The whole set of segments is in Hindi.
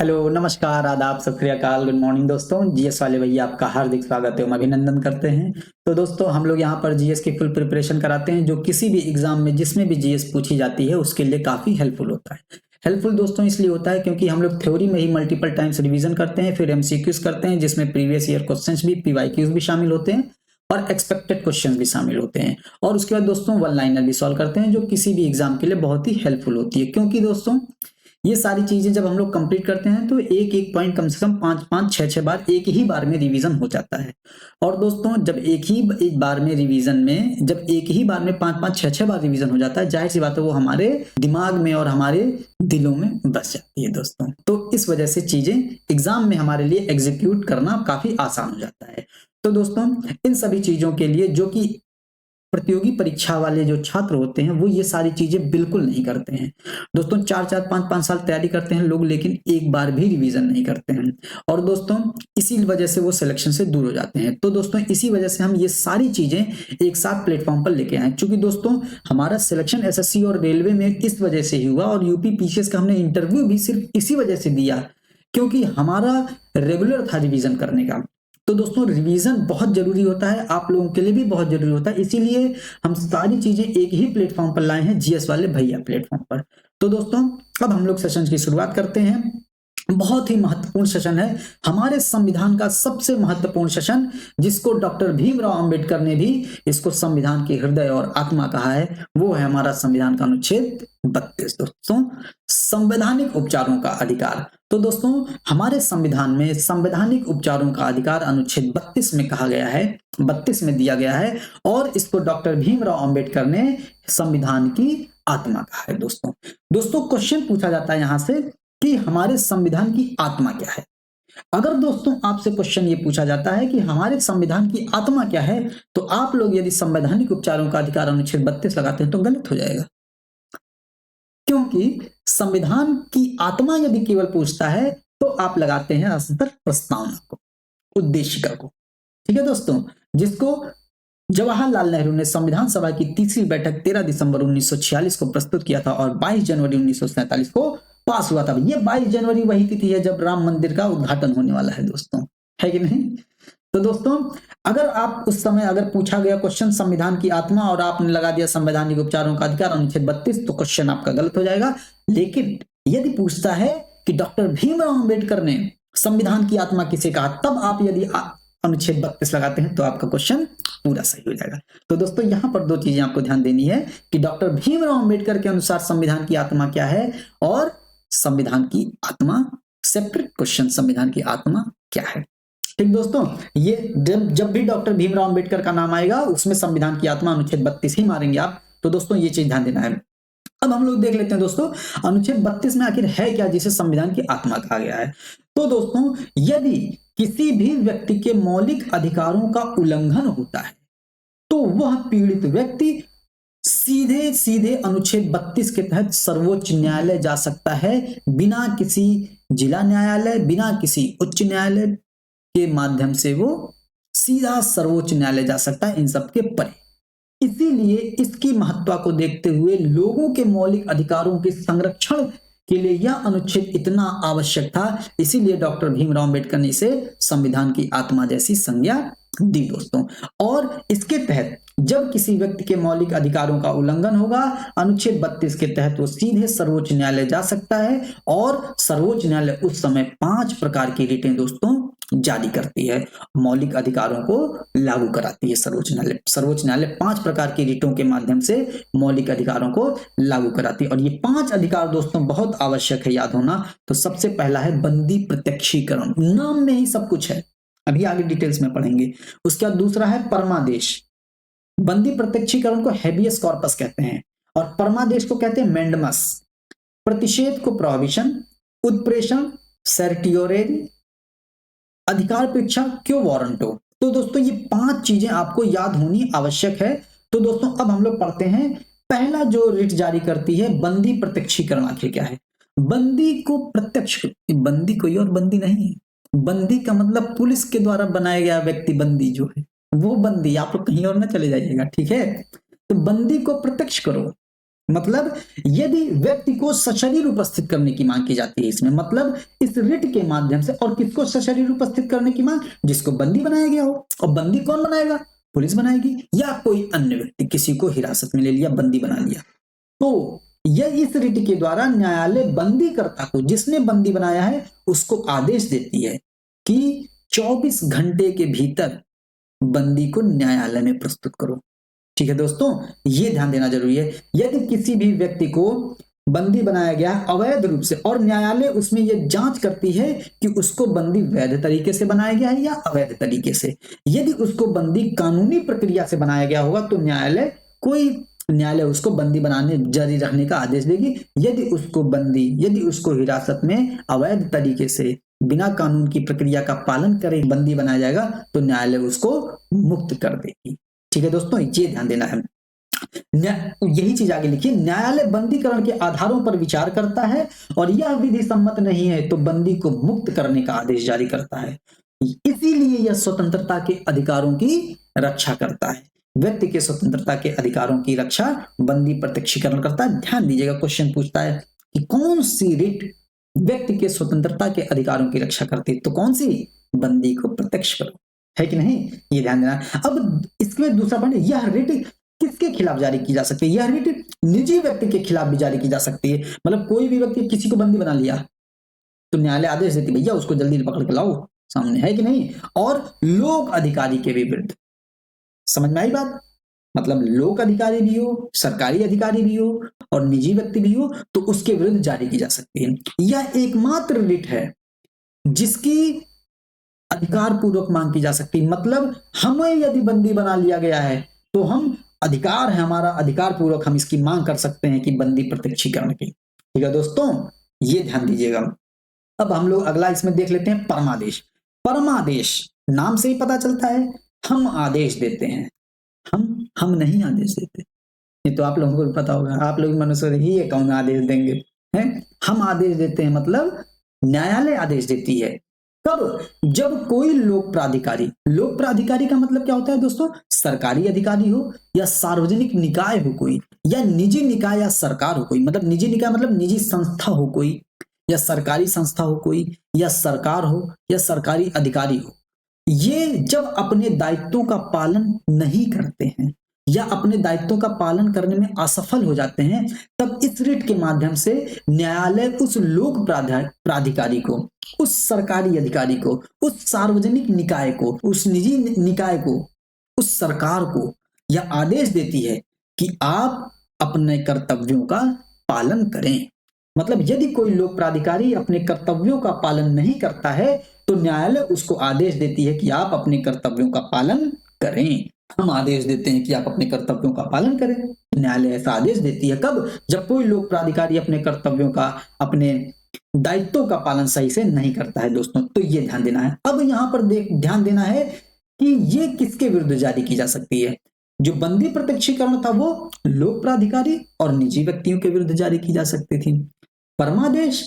हेलो, नमस्कार, आदाब, सत श्री अकाल, गुड मॉर्निंग दोस्तों। जीएस वाले भैया आपका हार्दिक स्वागत है, अभिनंदन करते हैं। तो दोस्तों हम लोग यहाँ पर जीएस की फुल प्रिपरेशन कराते हैं, जो किसी भी एग्जाम में जिसमें भी जीएस पूछी जाती है उसके लिए काफी हेल्पफुल होता है। हेल्पफुल दोस्तों इसलिए होता है क्योंकि हम लोग थ्योरी में ही मल्टीपल टाइम्स रिवीजन करते हैं, फिर एमसीक्यूज करते हैं जिसमें प्रीवियस ईयर क्वेश्चंस भी, पीवाईक्यूज भी शामिल होते हैं और एक्सपेक्टेड क्वेश्चंस भी शामिल होते हैं। और उसके बाद दोस्तों वन लाइनर भी सॉल्व करते हैं, जो किसी भी एग्जाम के लिए बहुत ही हेल्पफुल होती है। क्योंकि दोस्तों ये सारी चीजें जब हम लोग कंप्लीट करते हैं तो एक एक पॉइंट कम से कम 5-5, 6-6 बार एक ही बार में रिवीजन हो जाता है। और दोस्तों जब एक बार में रिवीजन में जब एक ही बार में 5-5, 6-6 बार रिवीजन हो जाता है, जाहिर सी बात है वो हमारे दिमाग में और हमारे दिलों में बस जाती है दोस्तों। तो इस वजह से चीजें एग्जाम में हमारे लिए एग्जीक्यूट करना काफी आसान हो जाता है। तो दोस्तों इन सभी चीजों के लिए जो कि प्रतियोगी परीक्षा वाले जो छात्र होते हैं वो ये सारी चीजें बिल्कुल नहीं करते हैं दोस्तों। 4-4, 5-5 साल तैयारी करते हैं लोग, लेकिन एक बार भी रिवीजन नहीं करते हैं। और दोस्तों इसी वजह से वो सिलेक्शन से दूर हो जाते हैं। तो दोस्तों इसी वजह से हम ये सारी चीजें एक साथ प्लेटफॉर्म पर लेके आए, क्योंकि दोस्तों हमारा सिलेक्शन एसएससी और रेलवे में इस वजह से ही हुआ, और यूपी पीसीएस का हमने इंटरव्यू भी सिर्फ इसी वजह से दिया क्योंकि हमारा रेगुलर था रिवीजन करने का। तो दोस्तों रिवीजन बहुत जरूरी होता है, आप लोगों के लिए भी बहुत जरूरी होता है, इसीलिए हम सारी चीजें एक ही प्लेटफॉर्म पर लाए हैं, जीएस वाले भैया प्लेटफॉर्म पर। तो दोस्तों अब हम लोग सेशन की शुरुआत करते हैं। बहुत ही महत्वपूर्ण सेशन है, हमारे संविधान का सबसे महत्वपूर्ण सेशन, जिसको डॉक्टर भीमराव अंबेडकर ने भी इसको संविधान के हृदय और आत्मा कहा है, वो है हमारा संविधान का अनुच्छेद 32 दोस्तों, संवैधानिक उपचारों का अधिकार। तो दोस्तों हमारे संविधान में संवैधानिक उपचारों का अधिकार अनुच्छेद 32 में कहा गया है, 32 में दिया गया है, और इसको डॉक्टर भीमराव अंबेडकर ने संविधान की आत्मा कहा है दोस्तों। दोस्तों क्वेश्चन पूछा जाता है यहां से कि हमारे संविधान की आत्मा क्या है। अगर दोस्तों आपसे क्वेश्चन ये पूछा जाता है कि हमारे संविधान की आत्मा क्या है, तो आप लोग यदि संवैधानिक उपचारों का अधिकार अनुच्छेद 32 लगाते हैं तो गलत हो जाएगा। क्योंकि संविधान की आत्मा यदि केवल पूछता है तो आप लगाते हैं असर प्रस्तावना को, उद्देशिका को। ठीक है दोस्तों, जिसको जवाहरलाल नेहरू ने संविधान सभा की तीसरी बैठक 13 दिसंबर 1946 को प्रस्तुत किया था और 22 जनवरी 1947 को पास हुआ था। ये 22 जनवरी वही तिथि है जब राम मंदिर का उद्घाटन होने वाला है दोस्तों, है कि नहीं। तो दोस्तों अगर आप उस समय अगर पूछा गया क्वेश्चन संविधान की आत्मा और आपने लगा दिया संवैधानिक उपचारों का अधिकार अनुच्छेद 32, तो क्वेश्चन आपका गलत हो जाएगा। लेकिन यदि पूछता है कि डॉक्टर भीमराव अंबेडकर ने संविधान की आत्मा किसे कहा, तब आप यदि अनुच्छेद 32 लगाते हैं तो आपका क्वेश्चन पूरा सही हो जाएगा। तो दोस्तों यहां पर दो चीजें आपको ध्यान देनी है कि डॉक्टर भीमराव अंबेडकर के अनुसार संविधान की आत्मा क्या है, और संविधान की आत्मा सेपरेट क्वेश्चन, संविधान की आत्मा क्या है। ठीक दोस्तों, ये जब भी डॉक्टर भीमराव अंबेडकर का नाम आएगा उसमें संविधान की आत्मा अनुच्छेद 32 ही मारेंगे आप। तो दोस्तों ये चीज ध्यान देना है। अब हम लोग देख लेते हैं दोस्तों अनुच्छेद 32 में आखिर है क्या जिसे संविधान की आत्मा कहा गया है। तो दोस्तों यदि किसी भी व्यक्ति के मौलिक अधिकारों का उल्लंघन होता है तो वह पीड़ित व्यक्ति सीधे सीधे अनुच्छेद 32 के तहत सर्वोच्च न्यायालय जा सकता है, बिना किसी जिला न्यायालय, बिना किसी उच्च न्यायालय के माध्यम से वो सीधा सर्वोच्च न्यायालय जा सकता है, इन सब के परे। इसीलिए इसकी महत्ता को देखते हुए लोगों के मौलिक अधिकारों के संरक्षण के लिए यह अनुच्छेद इतना आवश्यक था, इसीलिए डॉक्टर भीमराव अंबेडकर ने इसे संविधान की आत्मा जैसी संज्ञा दी दोस्तों। और इसके तहत जब किसी व्यक्ति के मौलिक अधिकारों का उल्लंघन होगा, अनुच्छेद 32 के तहत वो सीधे सर्वोच्च न्यायालय जा सकता है, और सर्वोच्च न्यायालय उस समय 5 प्रकार की रिटें दोस्तों जारी करती है, मौलिक अधिकारों को लागू कराती है। सर्वोच्च न्यायालय 5 प्रकार की रिटों के माध्यम से मौलिक अधिकारों को लागू कराती है, और ये 5 अधिकार दोस्तों बहुत आवश्यक है याद होना। तो सबसे पहला है बंदी प्रत्यक्षीकरण, नाम में ही सब कुछ है, अभी आगे डिटेल्स में पढ़ेंगे। उसके बाद दूसरा है परमादेश, बंदी प्रत्यक्षीकरण को हैबियस कॉर्पस कहते हैं, और परमादेश को कहते हैं मैंडमस। प्रतिषेध को प्रोहिबिशन, उत्प्रेषण सर्टियोरेरी, अधिकारपेक्षा क्यों वारंटो। तो दोस्तों ये 5 चीजें आपको याद होनी आवश्यक है। तो दोस्तों अब हम लोग पढ़ते हैं, पहला जो रिट जारी करती है बंदी प्रत्यक्षीकरण आखिर क्या है। बंदी को प्रत्यक्ष, बंदी कोई और बंदी नहीं, बंदी का मतलब पुलिस के द्वारा बनाया गया व्यक्ति बंदी जो है वो बंदी, आप लोग कहीं और ना चले जाइएगा, ठीक है। तो बंदी को प्रत्यक्ष करो, मतलब यदि व्यक्ति को सशरीर उपस्थित करने की मांग की जाती है इसमें, मतलब इस रिट के माध्यम से, और किसको सशरीर उपस्थित करने की मांग? जिसको बंदी बनाया गया हो। और बंदी कौन बनाएगा? पुलिस बनाएगी, या कोई अन्य व्यक्ति किसी को हिरासत में ले लिया, बंदी बना लिया। तो यह इस रिट के द्वारा न्यायालय बंदीकर्ता को, जिसने बंदी बनाया है, उसको आदेश देती है कि 24 घंटे के भीतर बंदी को न्यायालय में प्रस्तुत करो। ठीक है दोस्तों, ये ध्यान देना जरूरी है। यदि किसी भी व्यक्ति को बंदी बनाया गया अवैध रूप से, और न्यायालय उसमें यह जांच करती है कि उसको बंदी वैध तरीके से बनाया गया है या अवैध तरीके से। यदि उसको बंदी कानूनी प्रक्रिया से बनाया गया होगा तो न्यायालय उसको बंदी बनाने जारी रखने का आदेश देगी। यदि उसको हिरासत में अवैध तरीके से बिना कानून की प्रक्रिया का पालन करे बंदी बनाया जाएगा तो न्यायालय उसको मुक्त कर देगी। ठीक है दोस्तों, ये ध्यान देना है। यही चीज आगे लिखिए, न्यायालय बंदीकरण के आधारों पर विचार करता है और यह विधि सम्मत नहीं है तो बंदी को मुक्त करने का आदेश जारी करता है। इसीलिए यह स्वतंत्रता के अधिकारों की रक्षा करता है। व्यक्ति के स्वतंत्रता के अधिकारों की रक्षा बंदी प्रत्यक्षीकरण करता है। ध्यान दीजिएगा, क्वेश्चन पूछता है कि कौन सी रिट व्यक्ति के स्वतंत्रता के अधिकारों की रक्षा करती है, तो कौन सी? बंदी को प्रत्यक्ष करो, है कि नहीं? ये ध्यान देना। अब इसमें दूसरा पॉइंट, यह रिट किसके खिलाफ जारी की जा सकती है? यह रिट निजी व्यक्ति के खिलाफ भी जारी की जा सकती है। मतलब कोई भी व्यक्ति किसी को बंदी बना लिया तो न्यायालय आदेश देती, भैया उसको जल्दी पकड़ के लाओ सामने, है कि नहीं? और लोक अधिकारी के भी विरुद्ध, समझ में आई बात? मतलब लोक अधिकारी भी हो, सरकारी अधिकारी भी हो और निजी व्यक्ति भी हो तो उसके विरुद्ध जारी की जा सकती है। यह एकमात्र रिट है जिसकी अधिकार पूर्वक मांग की जा सकती है। मतलब हमें यदि बंदी बना लिया गया है तो हम अधिकार है, हमारा अधिकार पूर्वक हम इसकी मांग कर सकते हैं कि बंदी प्रत्यक्षीकरण की। ठीक है दोस्तों, ये ध्यान दीजिएगा। अब हम लोग अगला इसमें देख लेते हैं परमादेश। परमादेश नाम से ही पता चलता है हम आदेश देते हैं, हम नहीं आदेश देते। ये तो आप लोगों को भी पता होगा, आप लोग मनुष्य ही ये कौन आदेश देंगे, हैं? हम आदेश देते हैं, मतलब न्यायालय आदेश देती है। कब? जब कोई लोक प्राधिकारी का मतलब क्या होता है दोस्तों? सरकारी अधिकारी हो या सार्वजनिक निकाय हो कोई, या निजी निकाय या सरकार हो कोई। मतलब निजी निकाय मतलब निजी संस्था हो कोई, या सरकारी संस्था हो कोई, या सरकार हो या सरकारी अधिकारी हो। ये जब अपने दायित्वों का पालन नहीं करते हैं या अपने दायित्वों का पालन करने में असफल हो जाते हैं, तब इस रिट के माध्यम से न्यायालय उस लोक प्राधिकारी को, उस सरकारी अधिकारी को, उस सार्वजनिक निकाय को, उस निजी निकाय को, उस सरकार को यह आदेश देती है कि आप अपने कर्तव्यों का पालन करें। मतलब यदि कोई लोक प्राधिकारी अपने कर्तव्यों का पालन नहीं करता है तो न्यायालय उसको आदेश देती है कि आप अपने कर्तव्यों का पालन करें। हम आदेश देते हैं कि आप अपने कर्तव्यों का पालन करें, न्यायालय ऐसा आदेश देती है। कब? जब कोई लोक प्राधिकारी अपने कर्तव्यों का, अपने दायित्वों का पालन सही से नहीं करता है दोस्तों। तो ये ध्यान देना है। अब यहाँ पर ध्यान देना है कि ये किसके विरुद्ध जारी की जा सकती है। जो बंदी प्रत्यक्षीकरण था वो लोक प्राधिकारी और निजी व्यक्तियों के विरुद्ध जारी की जा सकती थी। परमादेश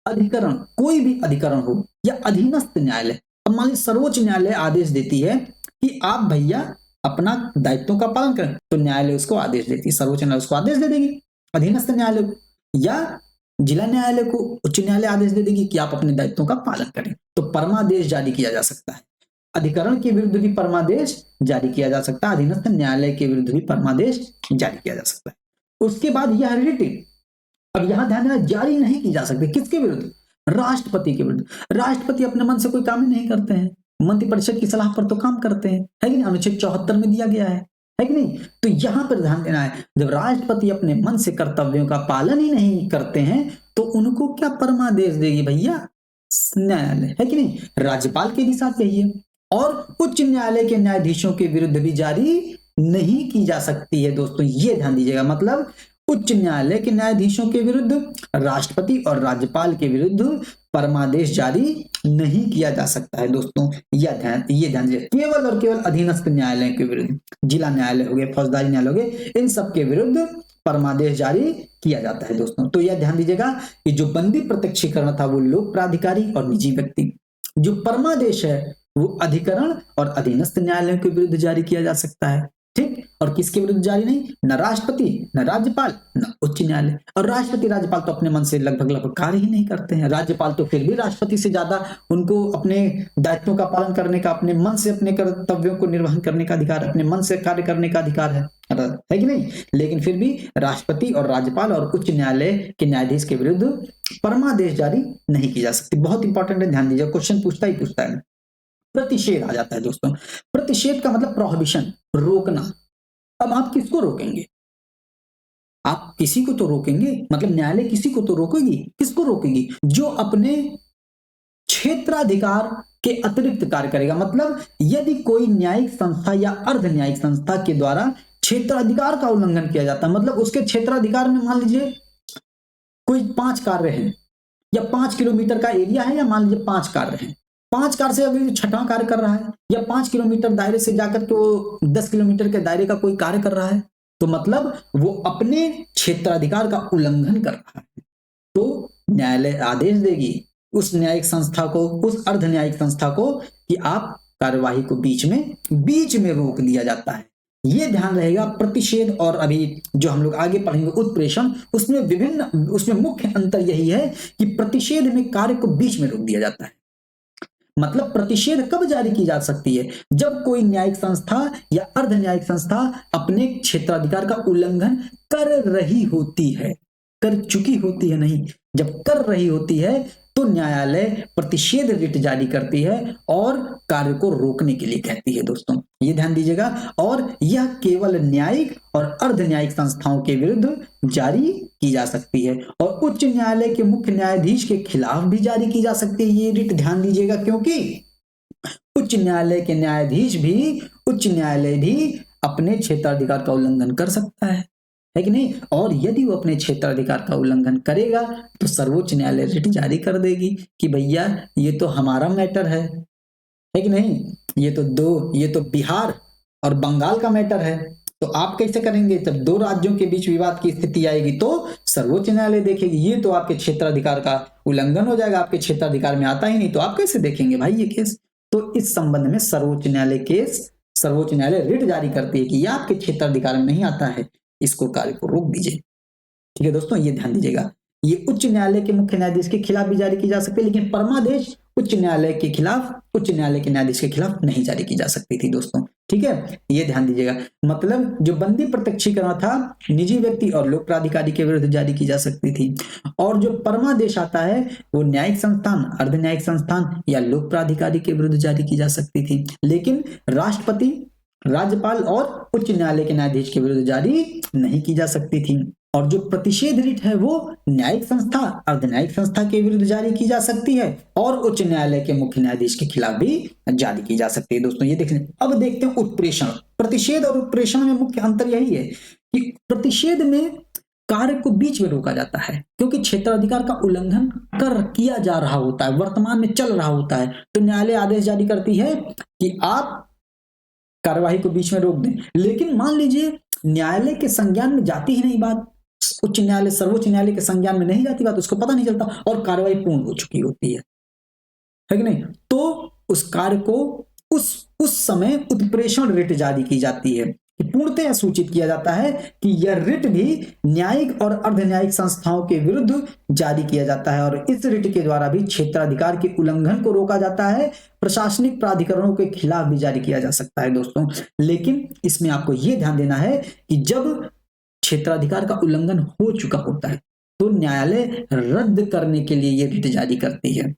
अधिकरण, कोई भी अधिकरण हो या अधीनस्थ न्यायालय, अब मान लीजिए सर्वोच्च न्यायालय आदेश देती है कि आप भैया अपना दायित्वों का पालन करें, तो न्यायालय उसको आदेश देती है, सर्वोच्च न्यायालय उसको आदेश दे देगी अधीनस्थ न्यायालय को, या जिला न्यायालय को उच्च न्यायालय आदेश दे देगी कि आप अपने दायित्वों का पालन करें। तो परमादेश जारी किया जा सकता है। अधिकरण के विरुद्ध भी परमादेश जारी किया जा सकता है, अधीनस्थ न्यायालय के विरुद्ध भी परमादेश जारी किया जा सकता है। उसके बाद यह रिट, अब यहां ध्यान देना, जारी नहीं की जा सकती। किसके विरुद्ध? राष्ट्रपति के विरुद्ध। राष्ट्रपति अपने मन से कोई काम नहीं करते हैं, मंत्रिपरिषद की सलाह पर तो काम करते हैं, है कि नहीं? अनुच्छेद 74 में दिया गया है कि नहीं? तो यहां पर ध्यान देना है, जब राष्ट्रपति अपने मन से कर्तव्यों का पालन ही नहीं करते हैं तो उनको क्या परमादेश देगी भैया? न्यायालय, है कि नहीं? राज्यपाल के भी साथ यही है। और उच्च न्यायालय के न्यायाधीशों के विरुद्ध भी जारी नहीं की जा सकती है दोस्तों, ये ध्यान दीजिएगा। मतलब उच्च न्यायालय के न्यायाधीशों के विरुद्ध, राष्ट्रपति और राज्यपाल के विरुद्ध परमादेश जारी नहीं किया जा सकता है दोस्तों। ये ध्यान दीजिए। केवल और केवल अधीनस्थ न्यायालय के विरुद्ध, जिला न्यायालय हो गए, फौजदारी न्यायालय हो गए, इन सब के विरुद्ध परमादेश जारी किया जाता है दोस्तों। तो यह ध्यान दीजिएगा कि जो बंदी प्रत्यक्षीकरण था वो लोक प्राधिकारी और निजी व्यक्ति, जो परमादेश है वो अधिकरण और अधीनस्थ न्यायालयों के विरुद्ध जारी किया जा सकता है। ठीक, और किसके विरुद्ध जारी नहीं, न राष्ट्रपति, न राज्यपाल, न उच्च न्यायालय। और राष्ट्रपति राज्यपाल तो अपने मन से लगभग कार्य ही नहीं करते हैं। राज्यपाल तो फिर भी राष्ट्रपति से ज्यादा उनको अपने दायित्वों का पालन करने का, अपने मन से अपने कर्तव्यों को निर्वहन करने का अधिकार, अपने मन से कार्य करने का अधिकार है कि नहीं। लेकिन फिर भी राष्ट्रपति और राज्यपाल और उच्च न्यायालय के न्यायाधीश के विरुद्ध परमादेश जारी नहीं की जा सकती। बहुत इंपॉर्टेंट है, ध्यान दीजिए, क्वेश्चन पूछता है। प्रतिषेध आ जाता है दोस्तों। प्रतिषेध का मतलब प्रोहिबिशन, रोकना। अब आप किसको रोकेंगे? आप किसी को तो रोकेंगे, मतलब न्यायालय किसी को तो रोकेगी। किसको रोकेगी? जो अपने क्षेत्राधिकार के अतिरिक्त कार्य करेगा। मतलब यदि कोई न्यायिक संस्था या अर्ध न्यायिक संस्था के द्वारा क्षेत्राधिकार का उल्लंघन किया जाता है, मतलब उसके क्षेत्राधिकार में मान लीजिए कोई 5 कार्य हैं या 5 किलोमीटर का एरिया है, या मान लीजिए 5 कार्य हैं, 5 कार्य से अगर 6वां कार्य कर रहा है, या 5 किलोमीटर दायरे से जाकर के वो 10 किलोमीटर के दायरे का कोई कार्य कर रहा है, तो मतलब वो अपने क्षेत्राधिकार का उल्लंघन कर रहा है। तो न्यायालय आदेश देगी उस न्यायिक संस्था को, उस अर्ध न्यायिक संस्था को, कि आप कार्यवाही को बीच में रोक दिया जाता है। ये ध्यान रहेगा। प्रतिषेध और अभी जो हम लोग आगे पढ़ेंगे उत्प्रेषण, उसमें मुख्य अंतर यही है कि प्रतिषेध में कार्य को बीच में रोक दिया जाता है। मतलब प्रतिषेध कब जारी की जा सकती है? जब कोई न्यायिक संस्था या अर्ध न्यायिक संस्था अपने क्षेत्राधिकार का उल्लंघन कर रही होती है, कर चुकी होती है नहीं, जब कर रही होती है तो न्यायालय प्रतिषेध रिट जारी करती है और कार्य को रोकने के लिए कहती है। दोस्तों ये ध्यान दीजिएगा। और यह केवल न्यायिक और अर्ध न्यायिक संस्थाओं के विरुद्ध जारी की जा सकती है, और उच्च न्यायालय के मुख्य न्यायाधीश के खिलाफ भी जारी की जा सकती है ये रिट। ध्यान दीजिएगा, क्योंकि उच्च न्यायालय के न्यायाधीश भी, उच्च न्यायालय भी अपने क्षेत्राधिकार का उल्लंघन कर सकता है कि नहीं। और यदि वो अपने क्षेत्राधिकार का उल्लंघन करेगा तो सर्वोच्च न्यायालय रिट जारी कर देगी कि भैया ये तो हमारा मैटर है कि नहीं, ये तो बिहार और बंगाल का मैटर है। तो आप कैसे करेंगे? जब 2 राज्यों के बीच विवाद की स्थिति आएगी तो सर्वोच्च न्यायालय देखेगी, ये तो आपके क्षेत्राधिकार का उल्लंघन हो जाएगा, आपके क्षेत्राधिकार में आता ही नहीं, तो आप कैसे देखेंगे भाई ये केस? तो इस संबंध में सर्वोच्च न्यायालय रिट जारी करती है कि यह आपके क्षेत्राधिकार में नहीं आता है, इसको कार्य को रोक दीजिए। ठीक है दोस्तों, ये ध्यान दीजिएगा। ये उच्च न्यायालय के मुख्य न्यायाधीश के खिलाफ भी जारी की जा सकती है, लेकिन परमादेश उच्च न्यायालय के न्यायाधीश के खिलाफ नहीं जारी की जा सकती थी दोस्तों। ठीक है, ये ध्यान दीजिएगा। मतलब जो बंदी प्रत्यक्षीकरण था निजी व्यक्ति और लोक प्राधिकारी के विरुद्ध जारी की जा सकती थी, और जो परमादेश आता है वो न्यायिक संस्थान, अर्ध न्यायिक संस्थान या लोक प्राधिकारी के विरुद्ध जारी की जा सकती थी, लेकिन राष्ट्रपति, राज्यपाल और उच्च न्यायालय के न्यायाधीश के विरुद्ध जारी नहीं की जा सकती थी। और जो प्रतिषेध रिट है वो न्यायिक संस्था, अर्ध न्यायिक संस्था के विरुद्ध जारी की जा सकती है, और उच्च न्यायालय के मुख्य न्यायाधीश के खिलाफ भी जारी की जा सकती है। दोस्तों ये देख लें। अब देखते हैं उत्प्रेषण। प्रतिषेध और उत्प्रेषण में मुख्य अंतर यही है कि प्रतिषेध में कार्य को बीच में रोका जाता है, क्योंकि क्षेत्राधिकार का उल्लंघन किया जा रहा होता है, वर्तमान में चल रहा होता है, तो न्यायालय आदेश जारी करती है कि आप कार्यवाही को बीच में रोक दें। लेकिन मान लीजिए न्यायालय के संज्ञान में जाती ही नहीं बात, उच्च न्यायालय, सर्वोच्च न्यायालय के संज्ञान में नहीं जाती बात, उसको पता नहीं चलता और कार्यवाही पूर्ण हो चुकी होती है कि नहीं, तो उस कार्य को उस समय उत्प्रेषण रिट जारी की जाती है कि पूर्णतः सूचित किया जाता है कि यह रिट भी न्यायिक और अर्ध न्यायिक संस्थाओं के विरुद्ध जारी किया जाता है, और इस रिट के द्वारा भी क्षेत्राधिकार के उल्लंघन को रोका जाता है। प्रशासनिक प्राधिकरणों के खिलाफ भी जारी किया जा सकता है दोस्तों। लेकिन इसमें आपको यह ध्यान देना है कि जब क्षेत्राधिकार का उल्लंघन हो चुका होता है तो न्यायालय रद्द करने के लिए यह रिट जारी करती है।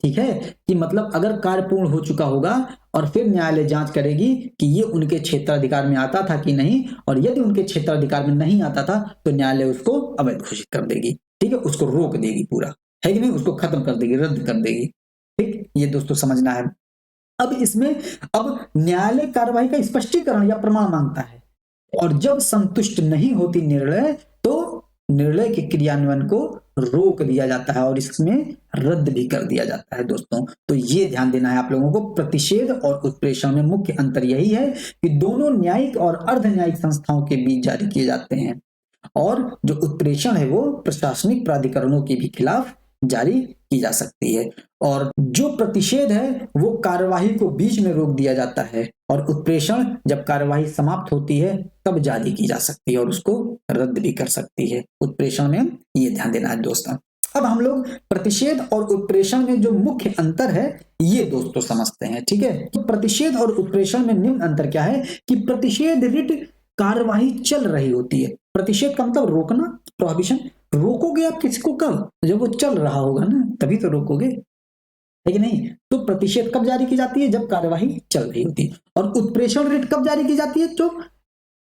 ठीक है, कि मतलब अगर कार्य पूर्ण हो चुका होगा और फिर न्यायालय जांच करेगी कि ये उनके क्षेत्राधिकार में आता था कि नहीं, और यदि उनके क्षेत्राधिकार में नहीं आता था तो न्यायालय उसको अवैध घोषित कर देगी। ठीक है, उसको रोक देगी पूरा, है कि नहीं, उसको खत्म कर देगी, रद्द कर देगी। ठीक, ये दोस्तों समझना है। अब न्यायालय कार्रवाई का स्पष्टीकरण या प्रमाण मांगता है, और जब संतुष्ट नहीं होती निर्णय तो निर्णय के क्रियान्वयन को रोक दिया जाता है और इसमें रद्द भी कर दिया जाता है दोस्तों। तो ये ध्यान देना है आप लोगों को। प्रतिषेध और उत्प्रेषण में मुख्य अंतर यही है कि दोनों न्यायिक और अर्ध न्यायिक संस्थाओं के बीच जारी किए जाते हैं, और जो उत्प्रेषण है वो प्रशासनिक प्राधिकरणों के भी खिलाफ जारी की जा सकती है, और जो प्रतिषेध है वो कार्यवाही को बीच में रोक दिया जाता है, और उत्प्रेषण जब कार्यवाही समाप्त होती है तब जारी की जा सकती है और उसको रद्द भी कर सकती है। उत्प्रेषण में ये ध्यान देना है दोस्तों। अब हम लोग प्रतिषेध और उत्प्रेषण में जो मुख्य अंतर है ये दोस्तों समझते हैं, ठीक है। तो प्रतिषेध और उत्प्रेषण में निम्न अंतर क्या है कि प्रतिषेध रिट कार्यवाही चल रही होती है। प्रतिषेध का मतलब रोकना, प्रोहिबिशन। रोकोगे आप किसी को कब? जब वो चल रहा होगा ना, तभी तो रोकोगे, है कि नहीं। तो प्रतिषेध कब जारी की जाती है? जब कार्यवाही चल रही होती है। और उत्प्रेषण रिट कब जारी की जाती है? जो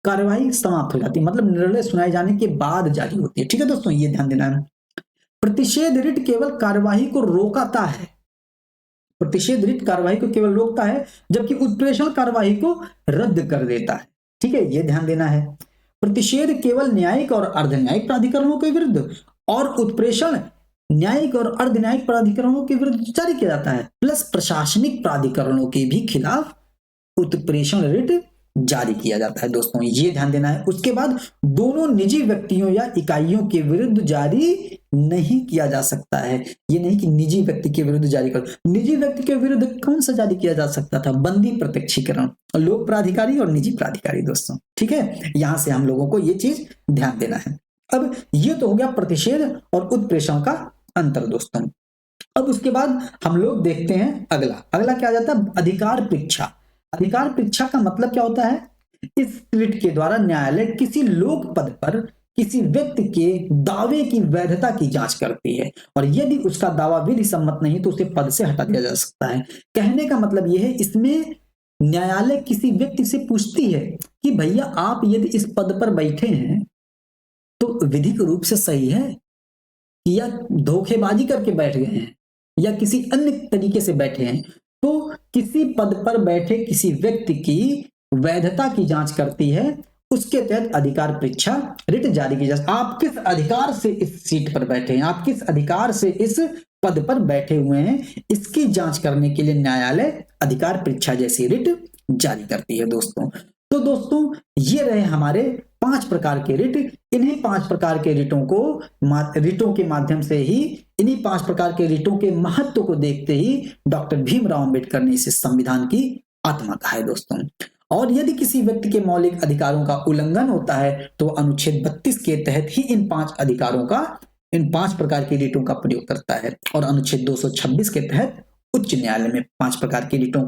कार्यवाही समाप्त हो जाती है, मतलब निर्णय सुनाए जाने के बाद जारी होती है, ठीक है दोस्तों, ये ध्यान देना है। प्रतिषेध रिट केवल कार्यवाही को रोकता है, प्रतिषेध रिट कार्यवाही को केवल रोकता है, जबकि उत्प्रेषण कार्यवाही को रद्द कर देता है, ठीक है, ये ध्यान देना है। प्रतिषेध केवल न्यायिक और अर्धन्यायिक प्राधिकरणों के विरुद्ध और उत्प्रेषण न्यायिक और अर्धन्यायिक प्राधिकरणों के विरुद्ध जारी किया जाता है, प्लस प्रशासनिक प्राधिकरणों के भी खिलाफ उत्प्रेषण रिट जारी किया जाता है दोस्तों, ये ध्यान देना है। उसके बाद दोनों निजी व्यक्तियों या इकाइयों के विरुद्ध जारी नहीं किया जा सकता है। ये नहीं कि निजी व्यक्ति के विरुद्ध जारी कर, निजी व्यक्ति के विरुद्ध कौन सा जारी किया जा सकता था? बंदी प्रत्यक्षीकरण, लोक प्राधिकारी और निजी प्राधिकारी दोस्तों, ठीक है। यहां से हम लोगों को ये चीज ध्यान देना है। अब ये तो हो गया प्रतिषेध और उत्प्रेषण का अंतर दोस्तों। अब उसके बाद हम लोग देखते हैं अगला क्या आ जाता है? अधिकार परीक्षा। अधिकार परीक्षा का मतलब क्या होता है? इस रिट के द्वारा न्यायालय किसी लोक पद पर किसी व्यक्ति के दावे की वैधता की जांच करती है, और यदि उसका दावा विधि सम्मत नहीं तो उसे पद से हटा दिया जा सकता है। कहने का मतलब यह है, इसमें न्यायालय किसी व्यक्ति से पूछती है कि भैया आप यदि इस पद पर बैठे हैं तो विधिक रूप से सही है, या धोखेबाजी करके बैठ गए हैं, या किसी अन्य तरीके से बैठे हैं। तो किसी पद पर बैठे किसी व्यक्ति की वैधता की जांच करती है, उसके तहत अधिकार परीक्षा रिट जारी की जाती है। आप किस अधिकार से इस सीट पर बैठे हैं, आप किस अधिकार से इस पद पर बैठे हुए हैं, इसकी जांच करने के लिए न्यायालय अधिकार परीक्षा जैसी रिट जारी करती है दोस्तों। तो दोस्तों ये रहे हमारे 5 प्रकार के रिट। इन्हीं 5 प्रकार के रिटों के माध्यम से ही, इन्हीं 5 प्रकार के रिटों के महत्व को देखते ही डॉक्टर भीमराव अंबेडकर ने इसे संविधान की आत्मा कहा है दोस्तों। और यदि किसी व्यक्ति के मौलिक अधिकारों का उल्लंघन होता है तो अनुच्छेद 32 के तहत ही इन 5 प्रकार की रिटों का प्रयोग करता है, और अनुच्छेद 226 के तहत उच्च न्यायालय में 5 प्रकार की रिटों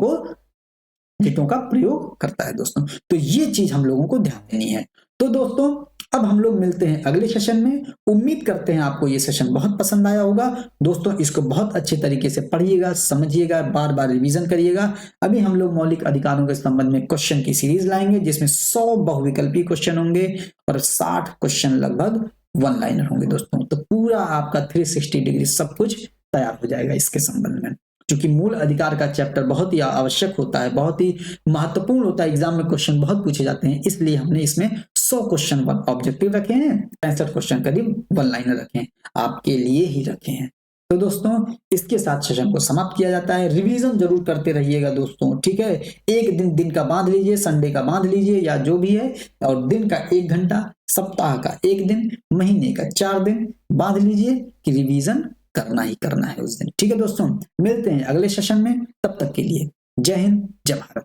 का प्रयोग करता है दोस्तों। तो ये चीज हम लोगों को ध्यान देनी है। तो दोस्तों अब हम लोग मिलते हैं अगले सेशन में। उम्मीद करते हैं आपको ये सेशन बहुत पसंद आया होगा दोस्तों। इसको बहुत अच्छे तरीके से पढ़िएगा, समझिएगा, बार बार रिवीजन करिएगा। अभी हम लोग मौलिक अधिकारों के संबंध में क्वेश्चन की सीरीज लाएंगे, जिसमें 100 बहुविकल्पी क्वेश्चन होंगे और 60 क्वेश्चन लगभग वन लाइनर होंगे दोस्तों। तो पूरा आपका 360 डिग्री सब कुछ तैयार हो जाएगा इसके संबंध में। क्योंकि मूल अधिकार का चैप्टर बहुत ही आवश्यक होता है, बहुत ही महत्वपूर्ण होता है, एग्जाम में क्वेश्चन बहुत पूछे जाते हैं, इसलिए हमने इसमें 100 क्वेश्चन ऑब्जेक्टिव रखे हैं, 65 क्वेश्चन करीब वन लाइनर रखे हैं, आपके लिए ही रखे हैं। तो दोस्तों इसके साथ सेशन को समाप्त किया जाता है। रिवीजन जरूर करते रहिएगा दोस्तों, ठीक है। एक दिन का बांध लीजिए, संडे का बांध लीजिए या जो भी है, और दिन का 1 घंटा, सप्ताह का 1 दिन, महीने का 4 दिन बांध लीजिए कि रिवीजन करना ही करना है उस दिन, ठीक है दोस्तों। मिलते हैं अगले सेशन में, तब तक के लिए जय हिंद, जय भारत।